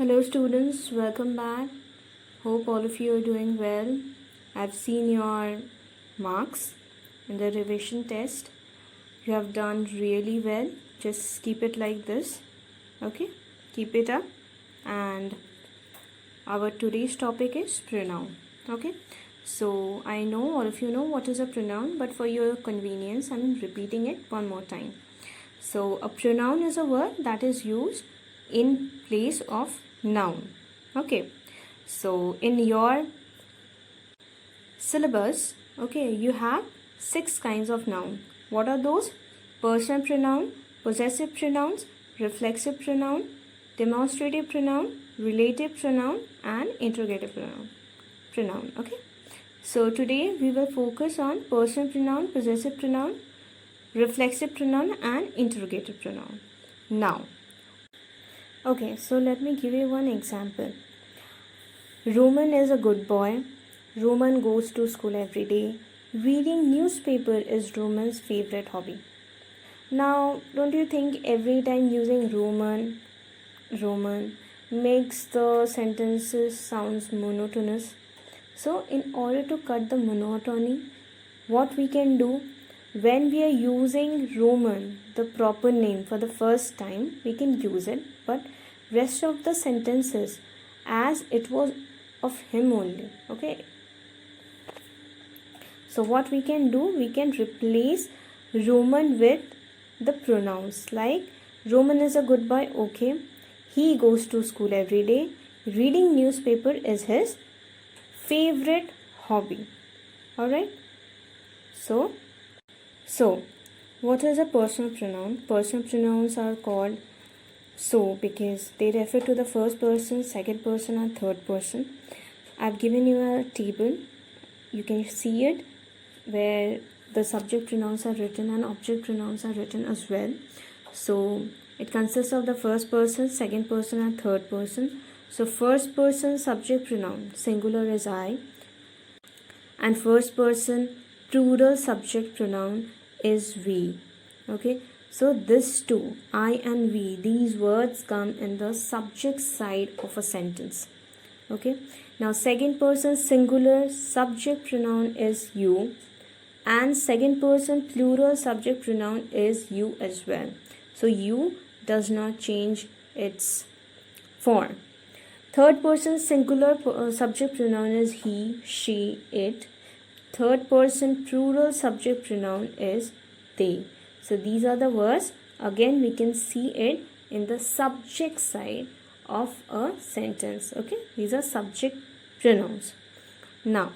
Hello students, welcome back. Hope all of you are doing well. I've seen your marks in the revision test. You have done really well. Just keep it like this. Okay? Keep it up. And our today's topic is pronoun. Okay? So I know all of you know what is a pronoun, but for your convenience, I'm repeating it one more time. So a pronoun is a word that is used in place of noun. Okay, so in your syllabus, okay, you have 6 kinds of noun. What are those? Personal pronoun, possessive pronouns, reflexive pronoun, demonstrative pronoun, relative pronoun, and interrogative pronoun. Okay, so today we will focus on personal pronoun, possessive pronoun, reflexive pronoun, and interrogative pronoun. Now, okay, so let me give you one example. Roman is a good boy. Roman goes to school every day. Reading newspaper is Roman's favorite hobby. Now, don't you think every time using Roman makes the sentences sounds monotonous? So, in order to cut the monotony, what we can do when we are using Roman, the proper name for the first time, we can use it, but rest of the sentences as it was of him only. Okay, so what we can do, we can replace Roman with the pronouns like Roman is a good boy. Okay, he goes to school every day. Reading newspaper is his favorite hobby. Alright, so what is a personal pronoun? Personal pronouns are called so because they refer to the first person, second person, and third person. I've given you a table. You can see it where the subject pronouns are written and object pronouns are written as well. So it consists of the first person, second person, and third person. So first person subject pronoun singular is I, and first person plural subject pronoun is we. Okay, so this two, I and we, these words come in the subject side of a sentence. Okay, now second person singular subject pronoun is you, and second person plural subject pronoun is you as well. So you does not change its form. Third person singular subject pronoun is he, she, it. Third person plural subject pronoun is they. So these are the words. Again, we can see it in the subject side of a sentence. Okay, these are subject pronouns. Now,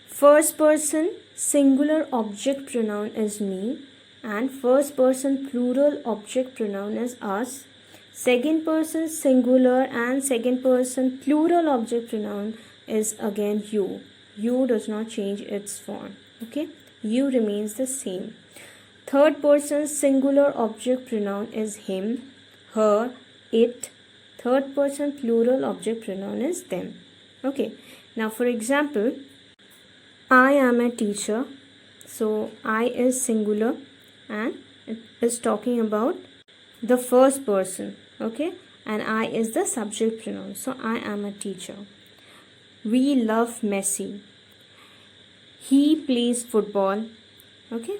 first person singular object pronoun is me, and first person plural object pronoun is us. Second person singular and second person plural object pronoun is again you. You does not change its form. Okay, you remains the same. Third person singular object pronoun is him, her, it. Third person plural object pronoun is them. Okay, now for example, I am a teacher. So I is singular and it is talking about the first person. Okay, and I is the subject pronoun. So I am a teacher. We love Messi. He plays football. Okay,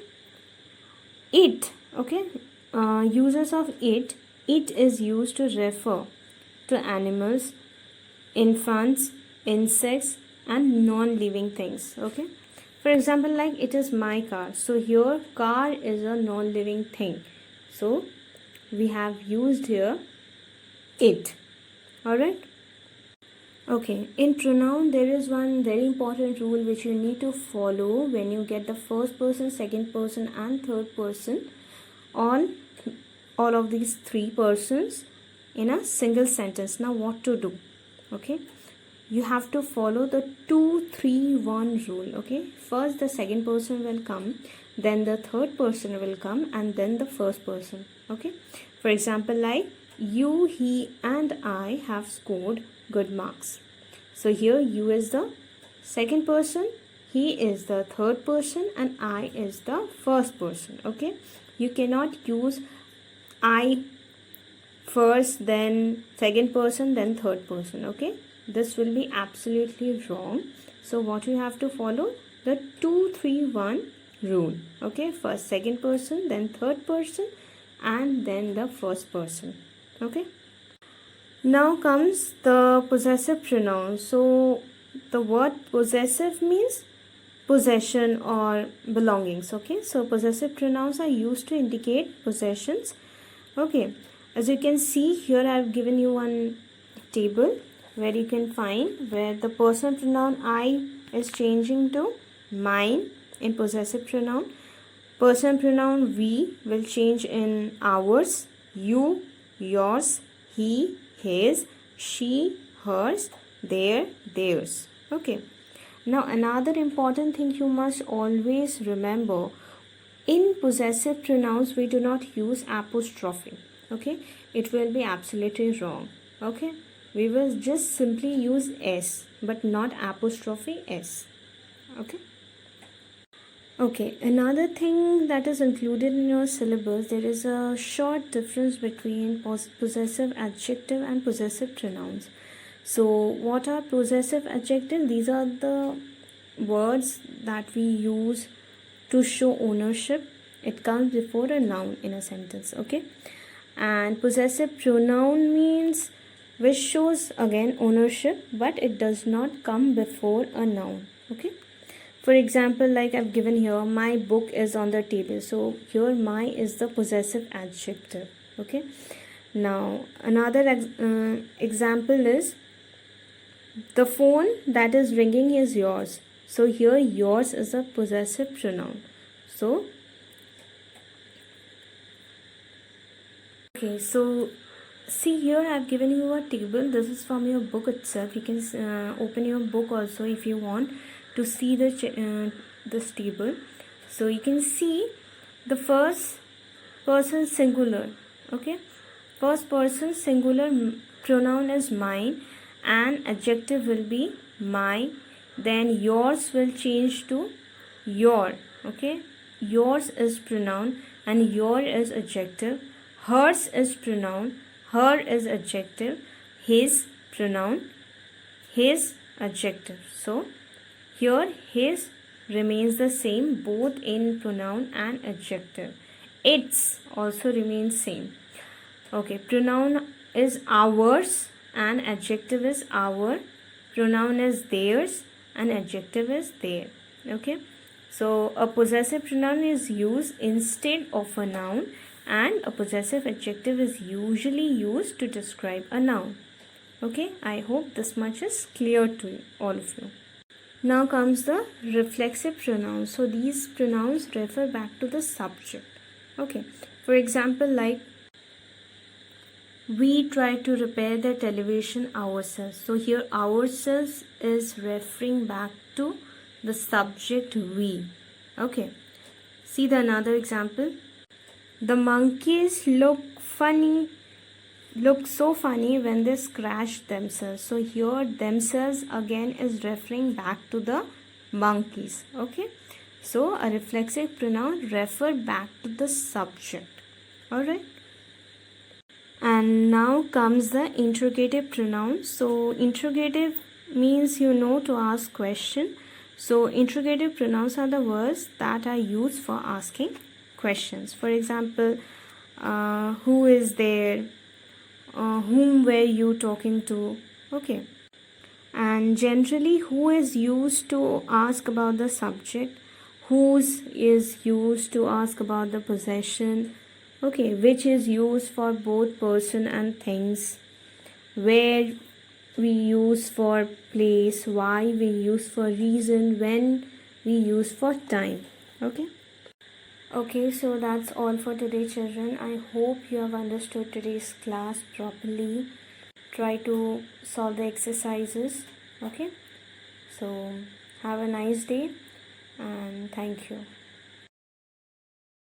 it. Okay, uses of it. It is used to refer to animals, infants, insects, and non-living things. Okay, for example, like it is my car. So here car is a non-living thing. So we have used here it. Alright. Okay, in pronoun there is one very important rule which you need to follow when you get the first person, second person, and third person on all of these three persons in a single sentence. Now what to do? Okay, you have to follow the 2-3-1 rule. Okay, first the second person will come, then the third person will come, and then the first person. Okay, for example, like you, he, and I have scored good marks. So here you is the second person, he is the third person, and I is the first person. Okay, you cannot use I first, then second person, then third person. Okay, this will be absolutely wrong. So what you have to follow, the 2-3-1 rule. Okay, first second person, then third person, and then the first person. Okay, now comes the possessive pronoun. So the word possessive means possession or belongings. Okay, so possessive pronouns are used to indicate possessions. Okay, as you can see here, I have given you one table where you can find where the personal pronoun I is changing to mine in possessive pronoun. Personal pronoun we will change in ours, you, yours, he, his, she, hers, their, theirs. Okay. Now another important thing you must always remember, in possessive pronouns we do not use apostrophe. Okay, it will be absolutely wrong. Okay, we will just simply use s but not apostrophe s. Okay. Okay, another thing that is included in your syllabus, there is a short difference between possessive adjective and possessive pronouns. So what are possessive adjectives? These are the words that we use to show ownership. It comes before a noun in a sentence. Okay, and possessive pronoun means which shows again ownership, but it does not come before a noun. Okay, for example, like I've given here, my book is on the table. So here my is the possessive adjective. Okay, now another example is the phone that is ringing is yours. So here yours is a possessive pronoun. So okay, so see here I have given you a table. This is from your book itself. You can open your book also if you want to see this table. So you can see the first person singular. Okay, first person singular pronoun is mine and adjective will be my. Then yours will change to your. Okay, yours is pronoun and your is adjective. Hers is pronoun, her is adjective. His pronoun, his adjective. So here his remains the same both in pronoun and adjective. Its also remains same. Okay, pronoun is ours and adjective is our. Pronoun is theirs and adjective is their. Okay, so a possessive pronoun is used instead of a noun and a possessive adjective is usually used to describe a noun. Okay, I hope this much is clear to you, all of you. Now comes the reflexive pronouns. So these pronouns refer back to the subject. Okay, for example, like we try to repair the television ourselves. So here ourselves is referring back to the subject we. Okay, see the another example. The monkeys look so funny when they scratch themselves. So here themselves again is referring back to the monkeys. Okay, so a reflexive pronoun refer back to the subject. Alright, and now comes the interrogative pronoun. So interrogative means to ask question. So interrogative pronouns are the words that are used for asking questions. For example, who is there, whom were you talking to. Okay, and generally who is used to ask about the subject, whose is used to ask about the possession. Okay, which is used for both person and things, where we use for place, why we use for reason, when we use for time. Okay, so that's all for today, children. I hope you have understood today's class properly. Try to solve the exercises. Okay, so have a nice day and thank you.